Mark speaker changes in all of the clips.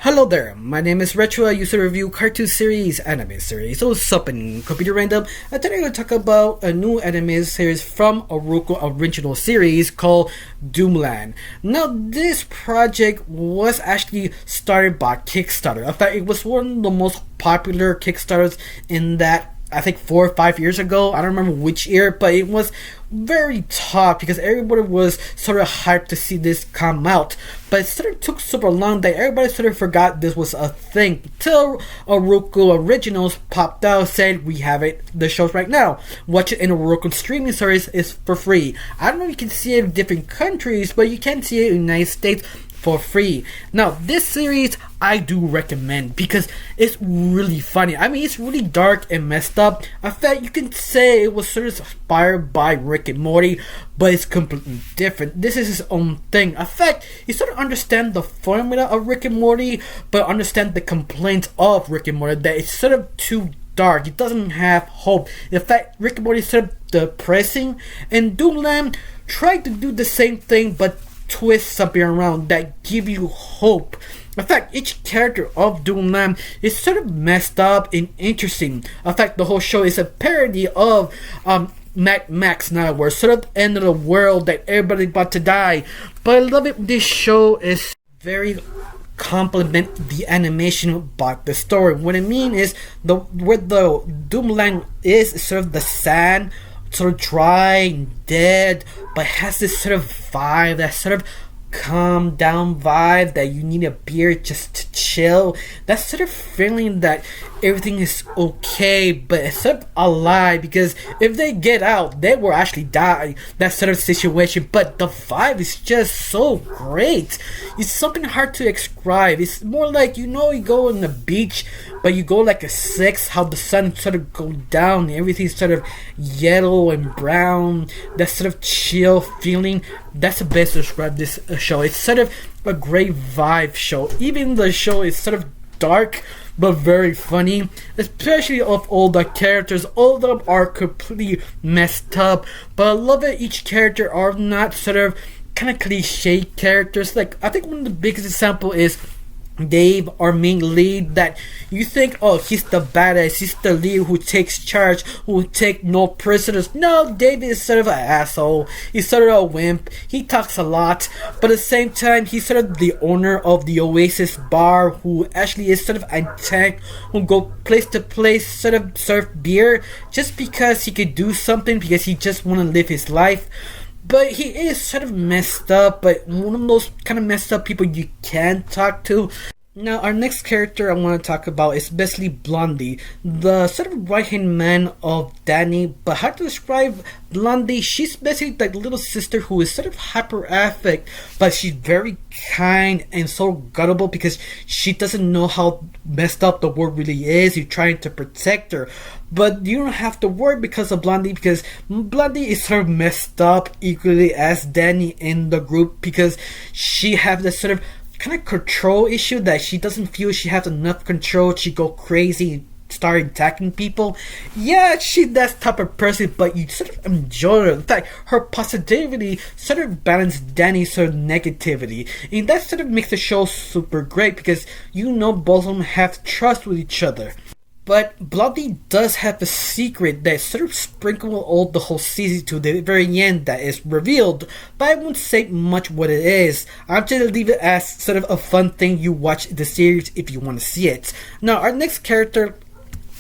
Speaker 1: Hello there, my name is Retro. I used to review cartoon series, anime series. So what's up in Computer Random? And today I'm going to talk about a new anime series from a Roku original series called Doomlands. Now this project was actually started by Kickstarter. In fact, it was one of the most popular Kickstarters in that, I think 4 or 5 years ago. I don't remember which year, but it was very top because everybody was sort of hyped to see this come out. But it sort of took super long that everybody sort of forgot this was a thing till Roku Originals popped out, said we have it, the shows right now. Watch it in a Roku streaming service is for free. I don't know if you can see it in different countries, but you can see it in the United States for free. Now this series I do recommend because it's really funny. I mean, it's really dark and messed up. In fact, you can say it was sort of inspired by Rick and Morty, but it's completely different. This is his own thing. In fact, you sort of understand the formula of Rick and Morty, but understand the complaints of Rick and Morty that it's sort of too dark. It doesn't have hope. In fact, Rick and Morty is sort of depressing, and Doomland tried to do the same thing but twist something around that give you hope. In fact, each character of Doomland is sort of messed up and interesting. In fact, the whole show is a parody of Mad Max now, where sort of the end of the world that everybody's about to die. But I love it. This show is very complement the animation about the story. What I mean is where the Doomland is sort of the sand, sort of dry and dead, but has this sort of vibe, that sort of calm down vibe that you need a beer just to chill. That sort of feeling that everything is okay, but it's sort of a lie, because if they get out, they will actually die. That sort of situation. But the vibe is just so great. It's something hard to describe. It's more like, you go on the beach, but you go like a 6, how the sun sort of go down, everything's sort of yellow and brown, that sort of chill feeling. That's the best to describe this show. It's sort of a great vibe show. Even the show is sort of dark but very funny, especially of all the characters. All of them are completely messed up, but I love that each character are not sort of kind of cliche characters. Like, I think one of the biggest example is Dave, our main lead, that you think, oh, he's the badass, he's the leader who takes charge, who will take no prisoners. No, Dave is sort of an asshole. He's sort of a wimp. He talks a lot, but at the same time, he's sort of the owner of the Oasis bar, who actually is sort of a tank who go place to place, sort of serve beer, just because he could do something, because he just want to live his life. But he is sort of messed up, but one of those kind of messed up people you can talk to. Now, our next character I want to talk about is basically Blondie, the sort of right-hand man of Danny. But how to describe Blondie? She's basically the little sister who is sort of hyper-affect, but she's very kind and so gullible because she doesn't know how messed up the world really is. You're trying to protect her, but you don't have to worry because of Blondie, because Blondie is sort of messed up equally as Danny in the group, because she has this sort of kind of control issue that she doesn't feel she has enough control. She go crazy, start attacking people. Yeah, she's that type of person, but you sort of enjoy her. In fact, her positivity sort of balances Danny's sort of negativity, and that sort of makes the show super great, because both of them have trust with each other. But Blondie does have a secret that sort of sprinkled all the whole season to the very end that is revealed, but I won't say much what it is. I'm just gonna leave it as sort of a fun thing you watch the series if you want to see it. Now, our next character,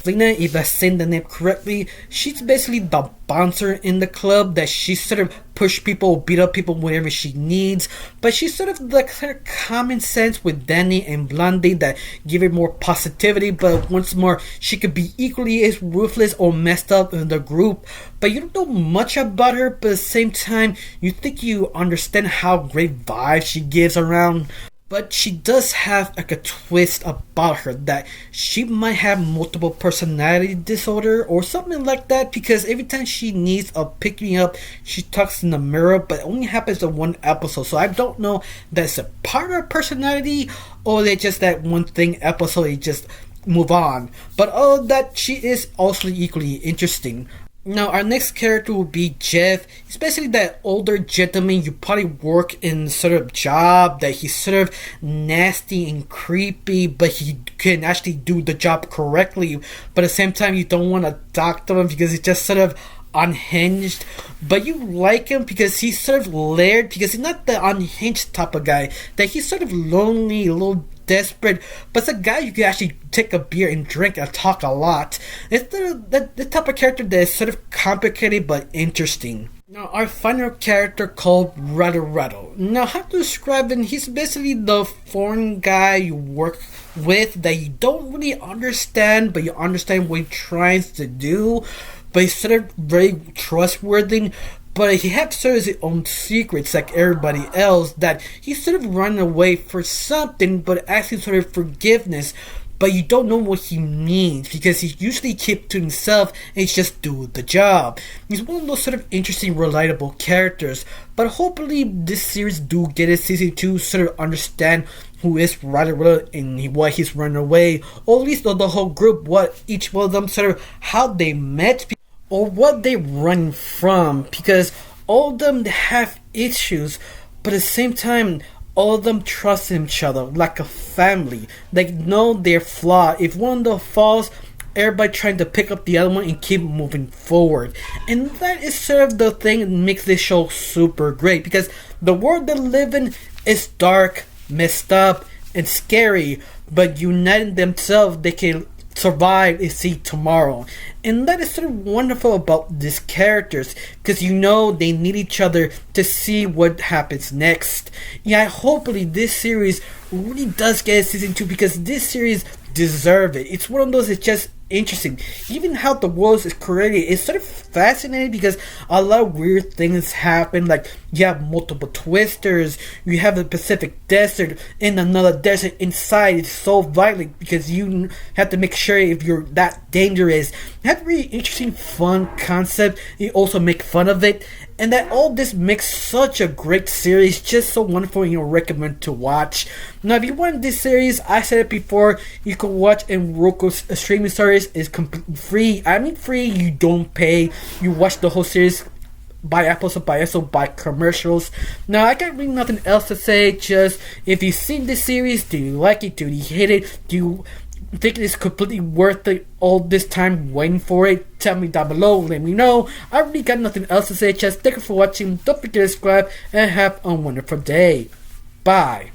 Speaker 1: Lina, if I say the name correctly, she's basically the bouncer in the club, that she sort of push people, beat up people whenever she needs, but she's sort of the kind of common sense with Danny and Blondie that give her more positivity. But once more, she could be equally as ruthless or messed up in the group, but you don't know much about her, but at the same time, you think you understand how great vibes she gives around. But she does have like a twist about her that she might have multiple personality disorder or something like that, because every time she needs a pick me up, she talks in the mirror, but it only happens in one episode. So I don't know that's a part of her personality, or they just that one thing episode, they just move on. But all that, she is also equally interesting. Now, our next character will be Jeff. He's basically that older gentleman you probably work in sort of job that he's sort of nasty and creepy, but he can actually do the job correctly. But at the same time, you don't want to talk to him because he's just sort of unhinged. But you like him because he's sort of layered, because he's not the unhinged type of guy. That he's sort of lonely, a little desperate, but it's a guy you can actually take a beer and drink and talk a lot. It's the type of character that is sort of complicated but interesting. Now, our final character called Radaretto. Now, how to describe him? He's basically the foreign guy you work with that you don't really understand, but you understand what he tries to do. But he's sort of very trustworthy. But he has sort of his own secrets like everybody else, that he's sort of running away for something, but asking sort of forgiveness. But you don't know what he means because he usually keeps to himself and he's just do the job. He's one of those sort of interesting, relatable characters. But hopefully this series do get a season 2 sort of understand who is Radaretto and why he's running away. Or at least the whole group, what each one of them sort of, how they met or what they run from, because all of them have issues, but at the same time, all of them trust each other like a family. They know they're flawed. If one of them falls, everybody trying to pick up the other one and keep moving forward. And that is sort of the thing that makes this show super great, because the world they live in is dark, messed up, and scary, but uniting themselves, they can survive and see tomorrow. And that is sort of wonderful about these characters, because you know they need each other to see what happens next. Yeah, hopefully this series really does get a season 2, because this series deserves it. It's one of those that's just interesting. Even how the world is created is sort of fascinating, because a lot of weird things happen. Like you have multiple twisters, you have the Pacific desert in another desert inside. It's so violent because you have to make sure if you're that dangerous. That's a really interesting, fun concept. You also make fun of it, and that all this makes such a great series, just so wonderful, and recommend to watch. Now, if you want this series, I said it before, you can watch in Roku's streaming service. Is completely free. I mean free, you don't pay. You watch the whole series by episode by episode by commercials. Now, I got really nothing else to say, just if you've seen this series, do you like it? Do you hate it? Do you think it's completely worth it all this time waiting for it? Tell me down below, let me know. I really got nothing else to say, just thank you for watching. Don't forget to subscribe and have a wonderful day. Bye.